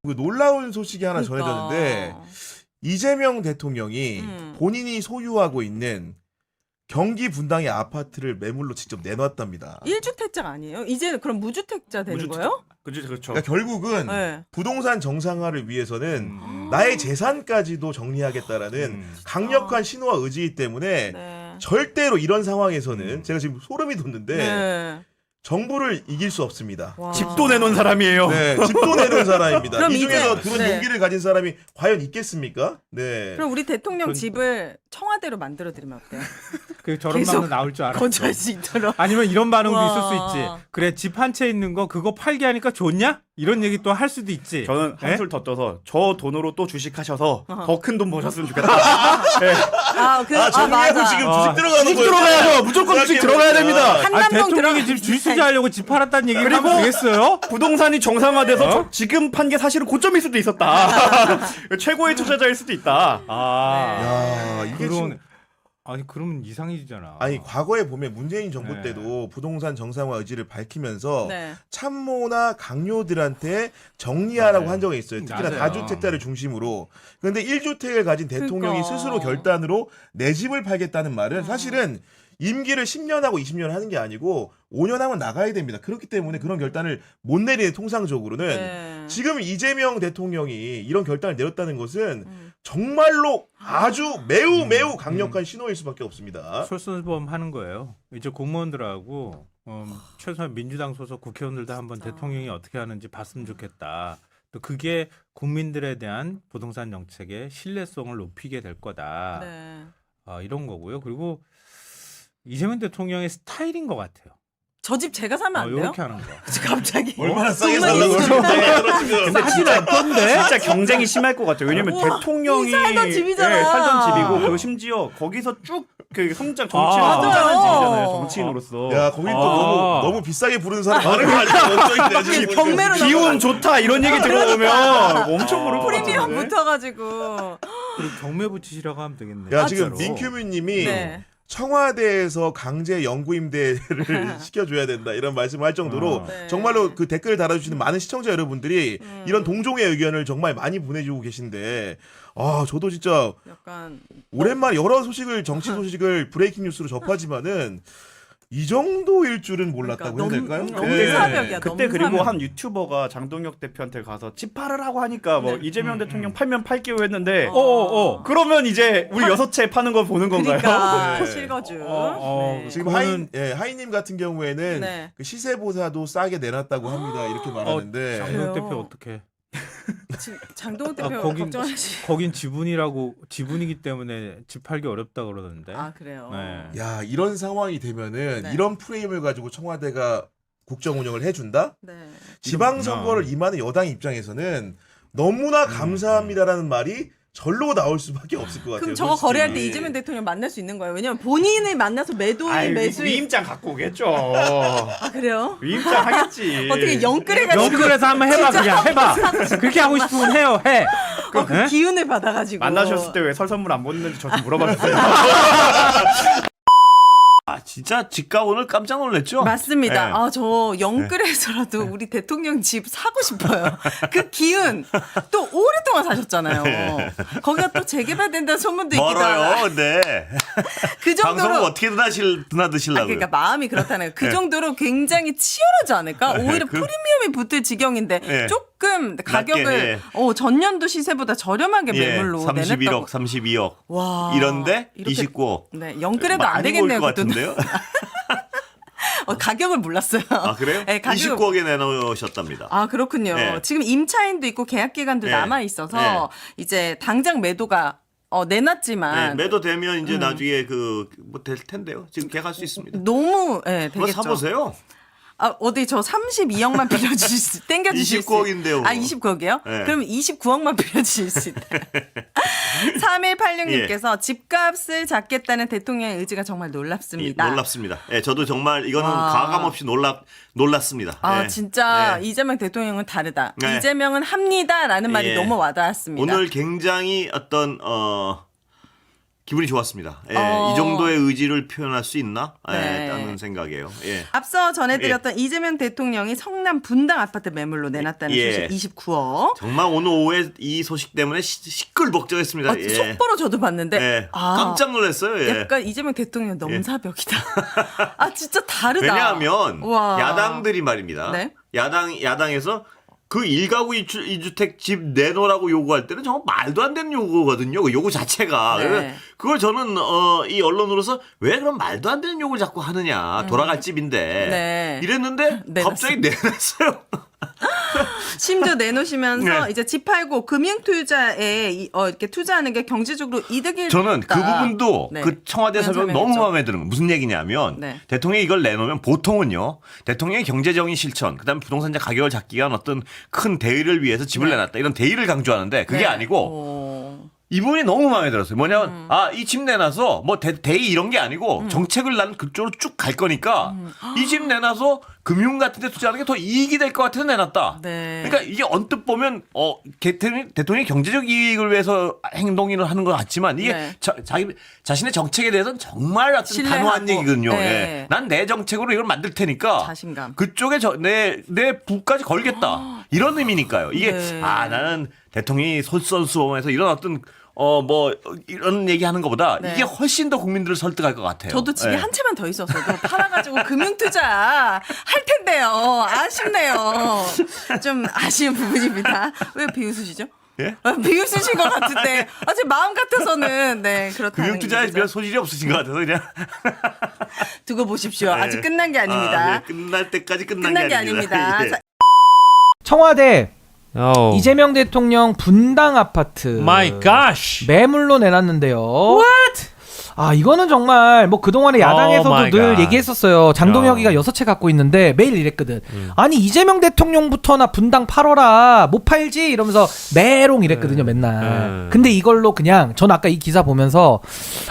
그 놀라운 소식이 하나 그러니까. 전해졌는데 이재명 대통령이 본인이 소유하고 있는 경기 분당의 아파트를 매물로 직접 내놨답니다. 1주택자가 아니에요? 이제 그럼 무주택자 되는 거예요? 그렇죠. 그러니까 결국은 네. 부동산 정상화를 위해서는 나의 재산까지도 정리하겠다라는 강력한 신호와 의지 때문에 네. 절대로 이런 상황에서는 제가 지금 소름이 돋는데 네. 정부를 이길 수 없습니다. 와. 집도 내놓은 사람이에요. 네, 집도 내는 사람입니다. 그럼 이 중에서 이제- 그런 네. 용기를 가진 사람이 과연 있겠습니까? 네. 그럼 우리 대통령 집을 청와대로 만들어 드리면 어때요? 그 저런 계속 반응 나올 줄 알았어. 거주할 수 있도록. 아니면 이런 반응도 와. 있을 수 있지. 그래 집 한 채 있는 거 그거 팔게 하니까 좋냐? 이런 얘기 또 할 수도 있지. 저는 예? 한술 더 떠서 저 돈으로 또 주식하셔서 더 큰 돈 버셨으면 좋겠다. 정리하고 맞아. 지금 주식 들어가는 주식 거예요. 들어가야죠. 무조건 주식 들어가야 됩니다. 한남동 대통령이 지금 줄 수자하려고 집 팔았다는 얘기 하면 되겠어요? 부동산이 정상화돼서 지금 판 게 사실은 고점일 수도 있었다. 최고의 투자자일 수도 있다. 야, 이게 그런 지금 아니 그러면 이상해지잖아. 아니 과거에 보면 문재인 정부 네. 때도 부동산 정상화 의지를 밝히면서 네. 참모나 강요들한테 정리하라고 한 적이 있어요. 특히나 맞아요. 다주택자를 중심으로. 그런데 1주택을 가진 대통령이 그러니까. 스스로 결단으로 내 집을 팔겠다는 말은 사실은 임기를 10년하고 20년 하는 게 아니고 5년 하면 나가야 됩니다. 그렇기 때문에 그런 결단을 못 내리는 통상적으로는 네. 지금 이재명 대통령이 이런 결단을 내렸다는 것은 정말로 아주 매우 강력한 신호일 수밖에 없습니다. 솔선수범하는 거예요. 이제 공무원들하고 최소한 민주당 소속 국회의원들도 한번 대통령이 어떻게 하는지 봤으면 좋겠다. 또 그게 국민들에 대한 부동산 정책의 신뢰성을 높이게 될 거다. 네. 이런 거고요. 그리고 이재명 대통령의 스타일인 것 같아요. 저 집 제가 사면 안 돼요? 이렇게 하는 거. 갑자기. 얼마나 싸게 정말 살라고 있어요. 지금. 근데 진짜 경쟁이 심할 것 같아요. 왜냐면 우와, 대통령이 이 살던 집이잖아. 예, 살던 집이고 그리고 심지어 거기서 쭉 그 성장 정치를 맞아요. 성장한 집이잖아요. 정치인으로서. 야, 거기 또 너무 비싸게 부르는 사람 많은 거 아니야? 지금 경매로 기운 좋다 이런 얘기 들어보면 엄청 모를 것 프리미엄 같은데. 붙어가지고. 그리고 경매 붙이시라고 하면 되겠네. 야, 지금 진짜로. 민큐민님이 네. 청와대에서 강제 영구 임대를 시켜줘야 된다 이런 말씀을 할 정도로 네. 정말로 그 댓글 달아주시는 많은 시청자 여러분들이 이런 동종의 의견을 정말 많이 보내주고 계신데 저도 진짜 약간 오랜만에 여러 소식을 정치 소식을 브레이킹 뉴스로 접하지만은 이 정도일 줄은 몰랐다고 해야 될까요? 너무 네. 사벽이야. 그때 너무 그리고 사벽. 한 유튜버가 장동혁 대표한테 가서 집 팔으라고 하니까 뭐 네. 이재명 대통령 팔면 팔게요 했는데 그러면 이제 우리 6채 파는 거 보는 건가요? 그러니까 네. 실거주. 네. 지금 그거는- 하이님 같은 경우에는 네. 그 시세보다도 싸게 내놨다고 합니다. 이렇게 말하는데 장동 그래요? 대표 어떻게? 장동훈 대표 거긴 걱정하시. 거긴 지분이기 때문에 집 팔기 어렵다 그러던데. 아 그래요. 네. 야, 이런 상황이 되면은 네. 이런 프레임을 가지고 청와대가 국정 운영을 해준다? 네. 지방선거를 임하는 여당 입장에서는 너무나 감사합니다라는 말이 절로 나올 수밖에 없을 것 같아요. 그럼 저거 솔직히. 거래할 때 이재명 대통령 만날 수 있는 거예요? 왜냐면 본인을 만나서 매도인 매수인. 위임장 갖고 오겠죠. 아 그래요? 위임장 하겠지. 어떻게 영끌해가지고 영끌에서 한번 해봐 그냥 해봐. 그렇게 하고 싶으면 해요 해. 그 네? 기운을 받아가지고 만나셨을 때 왜 설 선물 안 보냈는지 저 좀 물어봐 주세요. 아 진짜 집값 오늘 깜짝 놀랐죠? 맞습니다. 네. 저 영끌에서라도 우리 대통령 집 사고 싶어요. 그 기운 또 오랫동안 사셨잖아요. 거기가 또 재개발된다는 소문도 있기도 하고 멀어요. 네. 그 방송을 정도로 어떻게 드나드시려고요? 그러니까 마음이 그렇다는 거예요. 그 네. 정도로 굉장히 치열하지 않을까? 오히려 그- 프리미엄이 붙을 지경인데 네. 조금 가격을 네. 전년도 시세보다 저렴하게 매물로 31억, 내놨다고. 32억. 와, 이런데 이렇게- 29억. 네, 영끌해도 안 많이 되겠네요. 볼 것 그 돈은. 같은데요? 가격을 몰랐어요. 아 그래요? 네, 가격을 29억에 내놓으셨답니다. 아 그렇군요. 네. 지금 임차인도 있고 계약 기간도 네. 남아 있어서 이제 당장 매도가 내놨지만 네, 매도되면 이제 나중에 뭐 될 텐데요. 지금 계약할 수 있습니다. 너무 그거 되겠죠. 사보세요. 어디 저 32억만 빌려주실 땡겨주실 수 29억인데요. 29억이요? 네. 그럼 29억만 빌려주실 수 있다. 3186님께서 집값을 잡겠다는 대통령의 의지가 정말 놀랍습니다. 놀랍습니다. 예, 저도 정말 이거는 와. 가감 없이 놀랐습니다. 아 예. 진짜 네. 이재명 대통령은 다르다. 네. 이재명은 합니다라는 말이 예. 너무 와닿았습니다. 오늘 굉장히 어떤 기분이 좋았습니다. 예, 어. 이 정도의 의지를 표현할 수 있나? 네. 라는 생각이에요. 예. 앞서 전해드렸던 이재명 대통령이 성남 분당 아파트 매물로 내놨다는 예. 소식 29억. 정말 오늘 오후에 이 소식 때문에 시끌벅적했습니다. 예. 속보로 저도 봤는데 예. 깜짝 놀랐어요. 예. 약간 이재명 대통령 넘사벽이다. 아 진짜 다르다. 왜냐하면 와. 야당들이 말입니다. 네. 야당에서 그 1가구 2주택 집 내놓으라고 요구할 때는 정말 말도 안 되는 요구거든요. 그 요구 자체가. 네. 그래서 그걸 저는 이 언론으로서 왜 그런 말도 안 되는 요구를 자꾸 하느냐. 돌아갈 집인데. 네. 이랬는데 갑자기 내놨어요. 심지어 내놓으시면서 네. 이제 집 팔고 금융투자에 이렇게 투자하는 게 경제적으로 이득이 저는 그 부분도 네. 그 청와대 설명 너무 설명했죠. 마음에 드는 거 무슨 얘기냐면 네. 대통령이 이걸 내놓으면 보통은요 대통령의 경제적인 실천 그다음에 부동산 가격을 잡기 위한 어떤 큰 대의를 위해서 집을 네. 내놨다 이런 대의를 강조하는데 그게 네. 아니고 이분이 너무 마음에 들었어요. 뭐냐면 이 집 내놔서 뭐 대의 이런 게 아니고 정책을 난 그쪽으로 쭉 갈 거니까 이 집 내놔서 금융 같은 데 투자하는 게 더 이익이 될 것 같아서 내놨다. 네. 그러니까 이게 언뜻 보면 대통령이 경제적 이익을 위해서 행동을 하는 것 같지만 이게 네. 자신의 정책에 대해서는 정말 어떤 신뢰하고. 단호한 얘기거든요. 네. 예. 난 내 정책으로 이걸 만들 테니까 자신감. 그쪽에 내 부까지 걸겠다. 이런 의미니까요. 이게 네. 나는 대통령이 솔선수범해서 이런 어떤 이런 얘기하는 것보다 네. 이게 훨씬 더 국민들을 설득할 것 같아요. 저도 집에 예. 한 채만 더 있었어도 팔아가지고 금융투자 할 텐데요. 아쉽네요. 좀 아쉬운 부분입니다. 왜 비웃으시죠? 예? 비웃으신 것 같은데 제 마음 같아서는 네 그렇다는 금융투자에 얘기죠. 별 소질이 없으신 것 같아서 그냥 두고 보십시오. 아직 예. 끝난 게 아닙니다. 예, 끝날 때까지 끝난 게 아닙니다. 예. 자, 청와대 Oh. 이재명 대통령 분당 아파트 My gosh. 매물로 내놨는데요. What? 아 이거는 정말 뭐 그동안에 야당에서도 my 늘 God. 얘기했었어요. 장동혁이가 6채 갖고 있는데 매일 이랬거든. 아니 이재명 대통령부터나 분당 팔어라 못 팔지 이러면서 메롱 이랬거든요 맨날. 근데 이걸로 그냥 전 아까 이 기사 보면서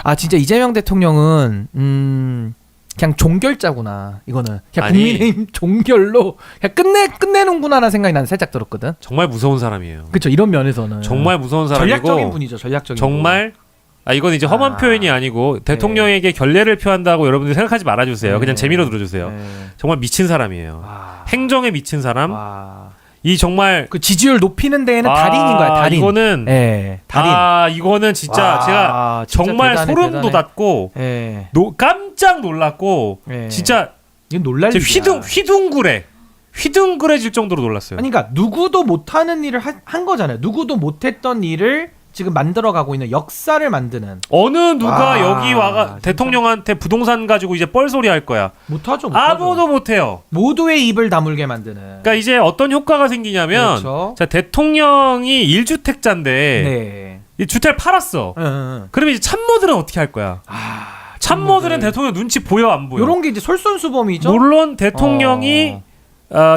아 진짜 이재명 대통령은 그냥 종결자구나. 이거는 그냥 아니. 국민의힘 종결로 그냥 끝내는구나라는 생각이 나는 살짝 들었거든. 정말 무서운 사람이에요. 그렇죠. 이런 면에서는 정말 무서운 사람이고 전략적인 분이죠. 전략적인 정말 이건 이제 험한 표현이 아니고 대통령에게 결례를 표한다고 여러분들 생각하지 말아주세요. 그냥 재미로 들어주세요. 분. 네. 정말 미친 사람이에요. 와. 행정에 미친 사람. 와. 이 정말 그 지지율 높이는 데에는 달인인 거야. 달인. 이거는 예. 달인. 이거는 진짜 와, 제가 진짜 정말 대단해, 소름 대단해. 돋았고 예. 깜짝 놀랐고 예. 진짜 이건 놀랄 일이야. 휘둥그레질 정도로 놀랐어요. 아니 그러니까 누구도 못하는 일을 한 거잖아요. 누구도 못했던 일을 지금 만들어가고 있는 역사를 만드는. 어느 누가 와, 여기 와가 진짜. 대통령한테 부동산 가지고 이제 뻘소리 할 거야. 못하죠. 아무도 못해요. 모두의 입을 다물게 만드는. 그러니까 이제 어떤 효과가 생기냐면 그렇죠. 자, 대통령이 1주택자인데 네. 이 주택을 팔았어. 응. 그러면 이제 참모들은 어떻게 할 거야? 참모들은 대통령 눈치 보여 안 보여? 이런 게 이제 솔선수범이죠. 물론 대통령이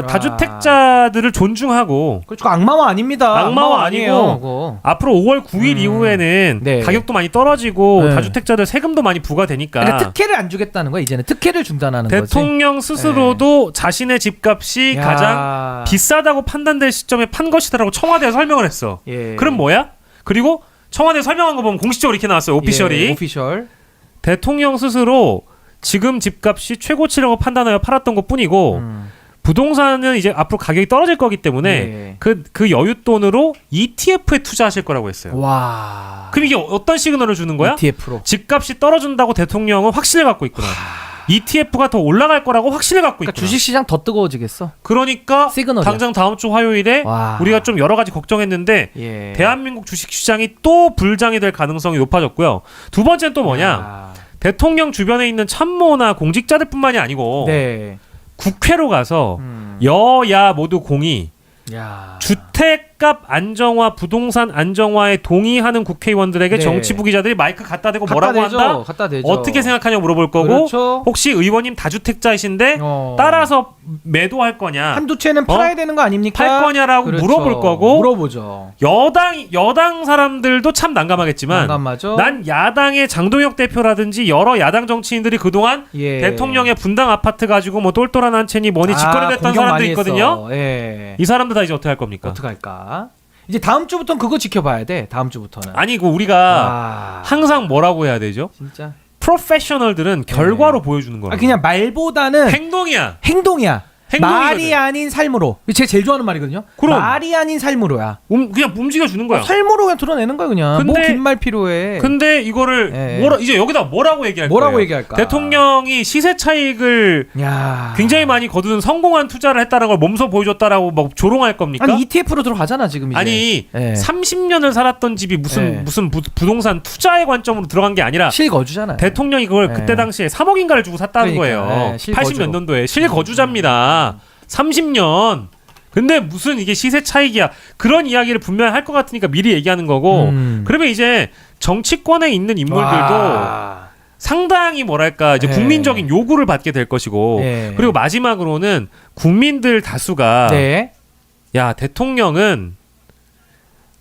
다주택자들을 존중하고 그렇죠. 악마와 아닙니다. 악마와 아니에요. 아니고 그거. 앞으로 5월 9일 이후에는 네. 가격도 많이 떨어지고 네. 다주택자들 세금도 많이 부과되니까 그러니까 특혜를 안 주겠다는 거야. 이제는 특혜를 준다는 거지. 대통령 스스로도 자신의 집값이 야. 가장 비싸다고 판단될 시점에 판 것이다라고 청와대에 설명을 했어. 예. 그럼 뭐야? 그리고 청와대 설명한 거 보면 공식적으로 이렇게 나왔어요. 오피셜이. 예, 오피셜. 대통령 스스로 지금 집값이 최고치라고 판단하여 팔았던 것뿐이고 부동산은 이제 앞으로 가격이 떨어질 거기 때문에 예. 그 여윳돈으로 ETF에 투자하실 거라고 했어요. 와. 그럼 이게 어떤 시그널을 주는 거야? ETF로. 집값이 떨어진다고 대통령은 확신을 갖고 있구나. ETF가 더 올라갈 거라고 확신을 갖고 그러니까 있구나. 주식시장 더 뜨거워지겠어. 그러니까 시그널이야. 당장 다음 주 화요일에 와. 우리가 좀 여러 가지 걱정했는데 예. 대한민국 주식시장이 또 불장이 될 가능성이 높아졌고요. 두 번째는 또 뭐냐? 야. 대통령 주변에 있는 참모나 공직자들뿐만이 아니고 네. 국회로 가서 여야 모두 공이 야. 주택값 안정화, 부동산 안정화에 동의하는 국회의원들에게 네. 정치부 기자들이 마이크 갖다 대고 갖다 뭐라고 대죠. 한다? 갖다 대죠. 어떻게 생각하냐고 물어볼 거고 그렇죠. 혹시 의원님 다주택자이신데 어. 따라서 매도할 거냐? 한두 채는 팔아야 되는 거 아닙니까? 팔 거냐라고 그렇죠. 물어볼 거고 물어보죠. 여당 사람들도 참 난감하겠지만 난감하죠. 난 야당의 장동혁 대표라든지 여러 야당 정치인들이 그동안 예. 대통령의 분당 아파트 가지고 뭐 똘똘한 한 채니 뭐니 짓거리 됐던 공격 사람도 많이 있거든요. 했어. 예. 이 사람들 다 이제 어떻게 할 겁니까? 어떡할까? 이제 다음 주부터는 그거 지켜봐야 돼. 다음 주부터는. 아니 그 우리가 항상 뭐라고 해야 되죠? 진짜. 프로페셔널들은 결과로 보여주는 거야. 그냥 말보다는 행동이야. 행동이야. 행동이거든. 말이 아닌 삶으로. 제가 제일 좋아하는 말이거든요. 그럼. 말이 아닌 삶으로야. 그냥 움직여 주는 거야. 삶으로 그냥 드러내는 거야 그냥. 근데- 뭐 긴 말 필요해. 근데 이거를 예. 이제 여기다 뭐라고 얘기할 뭐라고 거예요? 얘기할까? 대통령이 시세 차익을 야. 굉장히 많이 거두는 성공한 투자를 했다는 걸 몸소 보여줬다라고 막 조롱할 겁니까? 아니 ETF로 들어가잖아 지금 이제. 아니, 예. 30년을 살았던 집이 예. 무슨 부동산 투자의 관점으로 들어간 게 아니라 실거주잖아요. 대통령이 그걸 예. 그때 당시에 3억인가를 주고 샀다는 그러니까, 거예요. 예, 실거주. 80몇 년도에 실거주자입니다. 30년. 근데 무슨 이게 시세 차익이야. 그런 이야기를 분명히 할 것 같으니까 미리 얘기하는 거고. 그러면 이제 정치권에 있는 인물들도 와. 상당히 뭐랄까 이제 예. 국민적인 요구를 받게 될 것이고. 예. 그리고 마지막으로는 국민들 다수가 네. 야 대통령은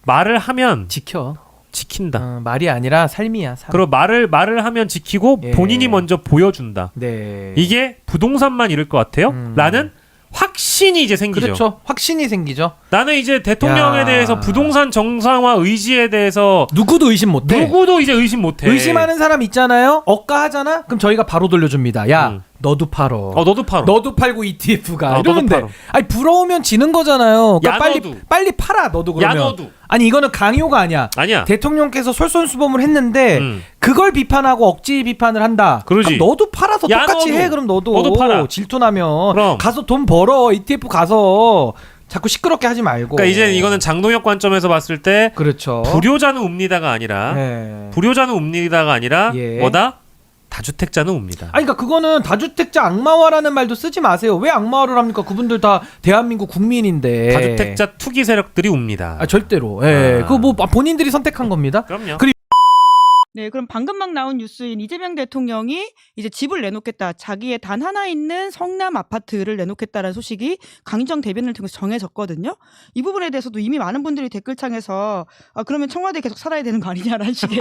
말을 하면 지켜. 지킨다. 말이 아니라 삶이야. 삶. 그리고 말을 하면 지키고 예. 본인이 먼저 보여준다. 네. 이게 부동산만 이럴 것 같아요. 라는 확신이 이제 생기죠. 그렇죠. 확신이 생기죠. 나는 이제 대통령에 야. 대해서 부동산 정상화 의지에 대해서 누구도 의심 못해. 누구도 이제 의심 못해. 의심하는 사람 있잖아요. 억가하잖아. 그럼 저희가 바로 돌려줍니다. 야, 너도 팔어. 너도 팔어. 너도 팔고 ETF가 너도 이러는데. 팔어. 아니 부러우면 지는 거잖아요. 그러니까 야, 빨리 너도. 빨리 팔아. 너도 그러면. 야 너도. 아니 이거는 강요가 아니야. 아니야. 대통령께서 솔선수범을 했는데 음. 그걸 비판하고 억지 비판을 한다. 그러지. 그럼 너도 팔아서 야, 똑같이 너도. 해. 그럼 너도 너도 팔아. 질투나면 그럼. 가서 돈 벌어. ETF 가서 자꾸 시끄럽게 하지 말고. 그러니까 이제 이거는 장동혁 관점에서 봤을 때 그렇죠. 불효자는 웁니다가 아니라 네. 불효자는 웁니다가 아니라 예. 뭐다? 다주택자는 웁니다. 아니 그러니까 그거는 다주택자 악마화라는 말도 쓰지 마세요. 왜 악마화를 합니까? 그분들 다 대한민국 국민인데. 다주택자 투기 세력들이 웁니다. 아 절대로. 예. 아. 그거 뭐 본인들이 선택한 겁니다. 그럼요. 네, 그럼 방금 막 나온 뉴스인 이재명 대통령이 이제 집을 내놓겠다. 자기의 단 하나 있는 성남 아파트를 내놓겠다라는 소식이 강정 대변을 통해서 정해졌거든요. 이 부분에 대해서도 이미 많은 분들이 댓글창에서 그러면 청와대에 계속 살아야 되는 거 아니냐라는 식의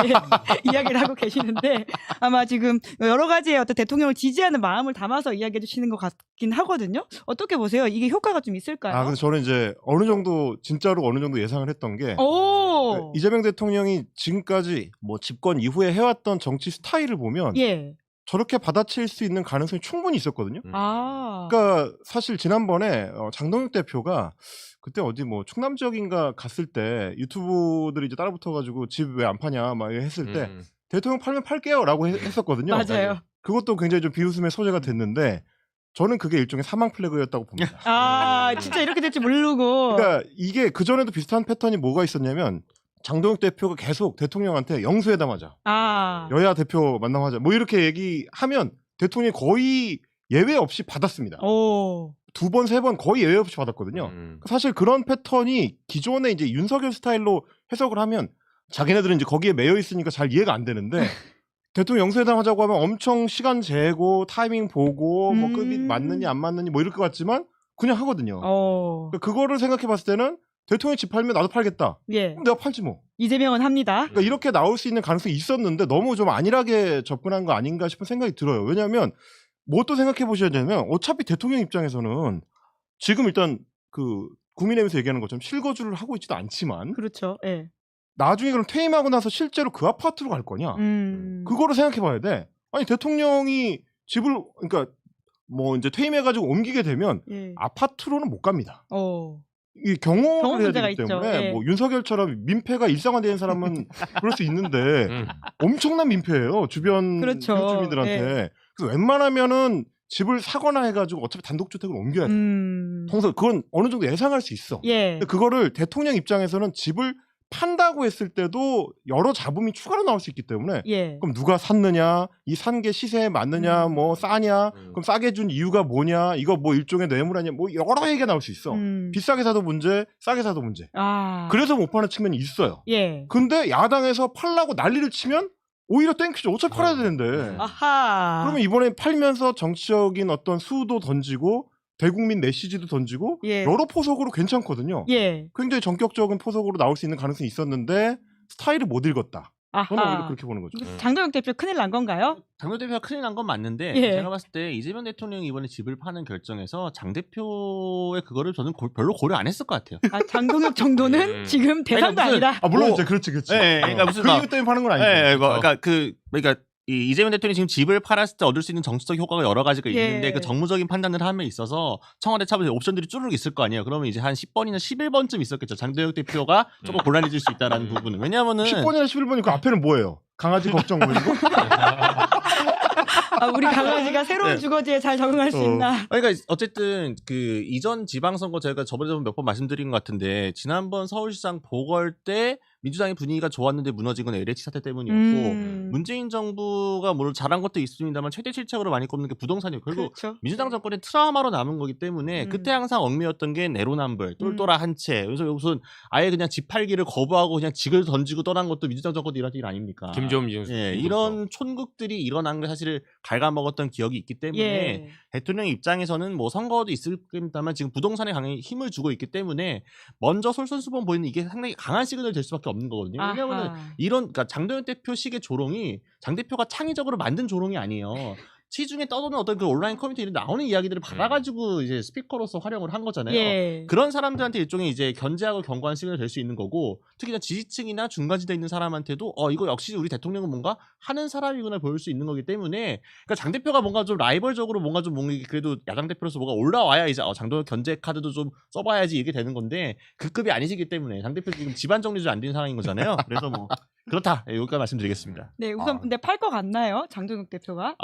이야기를 하고 계시는데 아마 지금 여러 가지의 어떤 대통령을 지지하는 마음을 담아서 이야기해 주시는 것 같긴 하거든요. 어떻게 보세요? 이게 효과가 좀 있을까요? 근데 저는 이제 어느 정도 진짜로 어느 정도 예상을 했던 게 오. 이재명 대통령이 지금까지 뭐 집권 이후에 해왔던 정치 스타일을 보면 예. 저렇게 받아칠 수 있는 가능성이 충분히 있었거든요. 아. 그러니까 사실 지난번에 장동혁 대표가 그때 어디 뭐 충남 지역인가 갔을 때 유튜브들이 이제 따라붙어가지고 집 왜 안 파냐 막 했을 때 대통령 팔면 팔게요라고 했었거든요. 맞아요. 그것도 굉장히 좀 비웃음의 소재가 됐는데 저는 그게 일종의 사망 플래그였다고 봅니다. 아, 진짜 이렇게 될 줄 모르고. 그러니까 이게 그 전에도 비슷한 패턴이 뭐가 있었냐면 장동혁 대표가 계속 대통령한테 영수회담하자, 아. 여야 대표 만남하자, 뭐 이렇게 얘기하면 대통령이 거의 예외 없이 받았습니다. 오. 2번, 3번 거의 예외 없이 받았거든요. 사실 그런 패턴이 기존에 이제 윤석열 스타일로 해석을 하면 자기네들은 이제 거기에 매여 있으니까 잘 이해가 안 되는데 대통령 영수회담 하자고 하면 엄청 시간 재고 타이밍 보고 뭐 급이 맞느니 안 맞느니 뭐 이럴 것 같지만 그냥 하거든요. 그러니까 그거를 생각해 봤을 때는 대통령이 집 팔면 나도 팔겠다. 예. 그럼 내가 팔지 뭐. 이재명은 합니다. 그러니까 이렇게 나올 수 있는 가능성이 있었는데 너무 좀 안일하게 접근한 거 아닌가 싶은 생각이 들어요. 왜냐하면 뭐 또 생각해 보셔야 되냐면 어차피 대통령 입장에서는 지금 일단 그 국민의힘에서 얘기하는 것처럼 실거주를 하고 있지도 않지만 그렇죠. 예. 나중에 그럼 퇴임하고 나서 실제로 그 아파트로 갈 거냐? 그거를 생각해 봐야 돼. 아니 대통령이 집을 그러니까 뭐 이제 퇴임해가지고 옮기게 되면 예. 아파트로는 못 갑니다. 어. 이 경험 경험을 해야 문제가 되기 있죠. 때문에 예. 뭐 윤석열처럼 민폐가 일상화되는 사람은 그럴 수 있는데 엄청난 민폐예요 주변 그렇죠. 주민들한테. 그래서 웬만하면은 집을 사거나 해가지고 어차피 단독주택을 옮겨야 돼. 통상 그건 어느 정도 예상할 수 있어. 예. 근데 그거를 대통령 입장에서는 집을 판다고 했을 때도 여러 잡음이 추가로 나올 수 있기 때문에 예. 그럼 누가 샀느냐, 이 산 게 시세에 맞느냐, 뭐 싸냐, 그럼 싸게 준 이유가 뭐냐, 이거 뭐 일종의 뇌물 아니야, 뭐 여러 얘기가 나올 수 있어. 비싸게 사도 문제, 싸게 사도 문제. 아. 그래서 못 파는 측면이 있어요. 예. 근데 야당에서 팔라고 난리를 치면 오히려 땡큐죠. 어차피 팔아야 되는데. 아하. 그러면 이번에 팔면서 정치적인 어떤 수도 던지고 대국민 메시지도 던지고 예. 여러 포석으로 괜찮거든요. 예. 굉장히 전격적인 포석으로 나올 수 있는 가능성이 있었는데 스타일을 못 읽었다. 저는 오히려 아하. 그렇게 보는 거죠. 장동혁 대표 큰일 난 건가요? 장 대표가 큰일 난 건 맞는데 예. 제가 봤을 때 이재명 대통령이 이번에 집을 파는 결정에서 장 대표의 그거를 저는 별로 고려 안 했을 것 같아요. 아, 장동혁 정도는 지금 대상도 무슨- 아니다. 아 물론 뭐- 이제 그렇지. 그러니까 무슨 그 막- 이유 때문에 파는 건 아니죠. 예, 그러니까 이 이재명 대통령이 지금 집을 팔았을 때 얻을 수 있는 정치적 효과가 여러 가지가 예. 있는데 그 정무적인 판단을 함에 있어서 청와대 차원에 옵션들이 쭈르륵 있을 거 아니에요. 그러면 이제 한 10번이나 11번쯤 있었겠죠. 장동혁 대표가 조금 곤란해질 수 있다라는 부분은. 왜냐하면은 10번이나 11번이 그 앞에는 뭐예요? 강아지 걱정 보이고? 아, 우리 강아지가 새로운 네. 주거지에 잘 적응할 수 있나? 그러니까 어쨌든 그 이전 지방선거 저희가 저번에 몇 번 말씀드린 것 같은데 지난번 서울시장 보궐 때 민주당의 분위기가 좋았는데 무너진 건 LH 사태 때문이었고 문재인 정부가 물론 잘한 것도 있습니다만 최대 실책으로 많이 꼽는 게 부동산이고 결국 그렇죠. 민주당 정권의 트라우마로 남은 거기 때문에 그때 항상 얽매였던 게 내로남불, 똘똘한 한 채. 그래서 무슨 아예 그냥 집 팔기를 거부하고 그냥 직을 던지고 떠난 것도 민주당 정권도 이런 일 아닙니까? 김종민 지금 예, 이런 촌극들이 일어난 게 사실 갉아먹었던 기억이 있기 때문에 예. 대통령 입장에서는 뭐 선거도 있을 겁니다만 지금 부동산에 강하게 힘을 주고 있기 때문에 먼저 솔선수범 보이는 이게 상당히 강한 시그널 될 수밖에 없는 거거든요. 왜냐하면 아하. 그러니까 장동혁 대표식의 조롱이 장 대표가 창의적으로 만든 조롱이 아니에요. 시중에 떠도는 어떤 그 온라인 커뮤니티에 나오는 이야기들을 받아가지고 이제 스피커로서 활용을 한 거잖아요. 예. 그런 사람들한테 일종의 이제 견제하고 견고한 시그널 될 수 있는 거고 특히나 지지층이나 중간지대에 있는 사람한테도 이거 역시 우리 대통령은 뭔가 하는 사람이구나 보일 수 있는 거기 때문에 그러니까 장 대표가 뭔가 좀 라이벌적으로 뭔가 그래도 야당 대표로서 뭐가 올라와야 이제 장동혁 견제 카드도 좀 써봐야지 이게 되는 건데 그 급이 아니시기 때문에 장 대표 지금 집안 정리도 안 된 상황인 거잖아요. 그래서 뭐 그렇다 여기까지 말씀드리겠습니다. 네, 우선 근데 팔 것 같나요? 장동혁 대표가?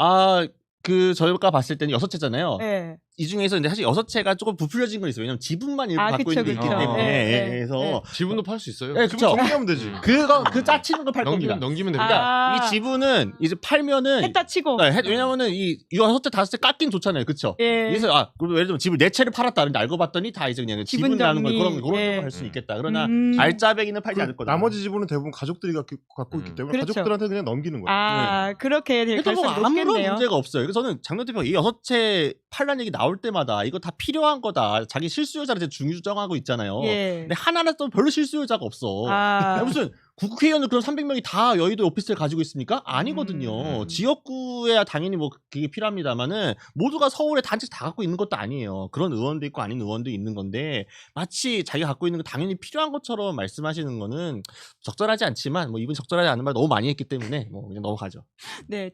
저희가 봤을 때는 6채잖아요. 네. 이 중에서 이제 사실 6채가 조금 부풀려진 건 있어요. 왜냐면 지분만 일부 갖고 그쵸, 있는 게 있기 그쵸. 때문에. 네, 그래서 네. 지분도 팔 수 있어요. 네, 그쵸. 정리하면 되지. 그 짜치는 걸 팔 겁니다. 넘기면 됩니다. 그러니까 이 지분은 이제 팔면은 했다 치고. 왜냐면은 이 6채 5채 깎긴 좋잖아요. 그쵸? 예. 그래서 그럼 예를 들면 집을 4채를 팔았다. 근데 알고 봤더니 다 이제 그냥 지분 지분 나는 거 정리. 그런 예. 걸 할 수 있겠다. 그러나 음. 알짜배기는 팔지 않을 거다. 나머지 지분은 대부분 가족들이 갖고 있기 때문에 그렇죠. 가족들한테 그냥 넘기는 거예요. 아, 그렇게 될 그래도 뭐 가능성이 아무런 높겠네요. 문제가 없어요. 그래서 저는 장동 대표가 이 6채 팔란 얘기 나올 때마다 이거 다 필요한 거다. 자기 실수요자를 이제 중유주장하고 있잖아요. 예. 근데 하나는 또 별로 실수요자가 없어. 아. 무슨 국회의원들 그런 300명이 다 여의도 오피스텔 가지고 있습니까? 아니거든요. 지역구에야 당연히 뭐 그게 필요합니다만은 모두가 서울에 단지 다 갖고 있는 것도 아니에요. 그런 의원도 있고 아닌 의원도 있는 건데 마치 자기가 갖고 있는 거 당연히 필요한 것처럼 말씀하시는 거는 적절하지 않지만 뭐 이분 적절하지 않은 말 너무 많이 했기 때문에 뭐 그냥 넘어가죠. 네,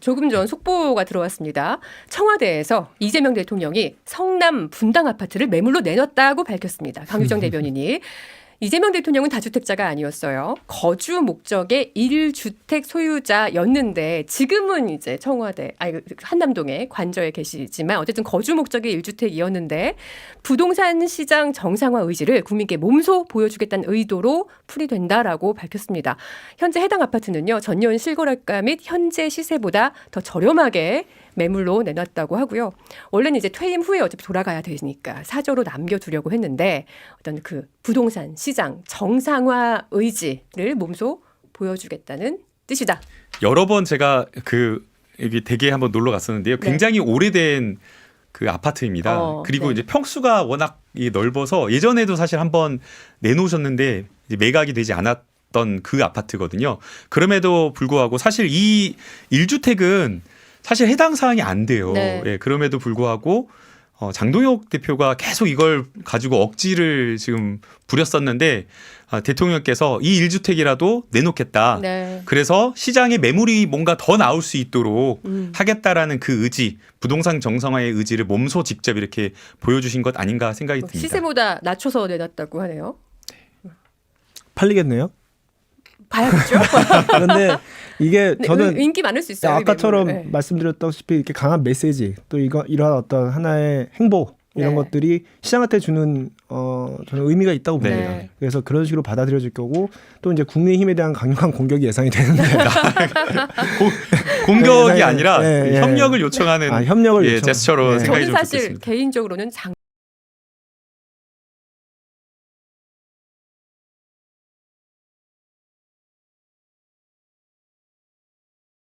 조금 전 속보가 들어왔습니다. 청와대에서 이재명 대통령이 성남 분당 아파트를 매물로 내놨다고 밝혔습니다. 강유정 대변인이. 이재명 대통령은 다주택자가 아니었어요. 거주 목적의 1주택 소유자였는데 지금은 이제 한남동에 관저에 계시지만 어쨌든 거주 목적의 1주택이었는데 부동산 시장 정상화 의지를 국민께 몸소 보여주겠다는 의도로 풀이된다라고 밝혔습니다. 현재 해당 아파트는요. 전년 실거래가 및 현재 시세보다 더 저렴하게 매물로 내놨다고 하고요. 원래는 이제 퇴임 후에 어차피 돌아가야 되니까 사저로 남겨두려고 했는데 어떤 그 부동산 시장 정상화 의지를 몸소 보여주겠다는 뜻이다. 여러 번 제가 여기 댁에 한번 놀러 갔었는데요. 굉장히 오래된 그 아파트입니다. 그리고 이제 평수가 워낙 넓어서 예전에도 사실 한번 내놓으셨는데 이제 매각이 되지 않았던 그 아파트거든요. 그럼에도 불구하고 사실 이 1주택은 사실 해당 사항이 안 돼요. 네. 예, 그럼에도 불구하고 장동혁 대표가 계속 이걸 가지고 억지를 지금 부렸었는데 대통령께서 이 1주택이라도 내놓겠다. 네. 그래서 시장에 매물이 뭔가 더 나올 수 있도록 하겠다라는 그 의지, 부동산 정상화의 의지를 몸소 직접 이렇게 보여주신 것 아닌가 생각이 듭니다. 시세보다 낮춰서 내놨다고 하네요. 팔리겠네요. 봐야겠죠. 그런데 이게 저는 인기 많을 수 있어요. 아까처럼 네. 말씀드렸다시피 이렇게 강한 메시지 또 이러한 어떤 하나의 행보 이런 것들이 시장한테 주는 저는 의미가 있다고 봅니다. 네. 그래서 그런 식으로 받아들여질 거고 또 이제 국민의힘에 대한 강력한 공격이 예상이 되는데 공격이 아니라 협력을 요청하는 협력을 제스처로 생각이 저는 좀 사실 좋겠습니다. 개인적으로는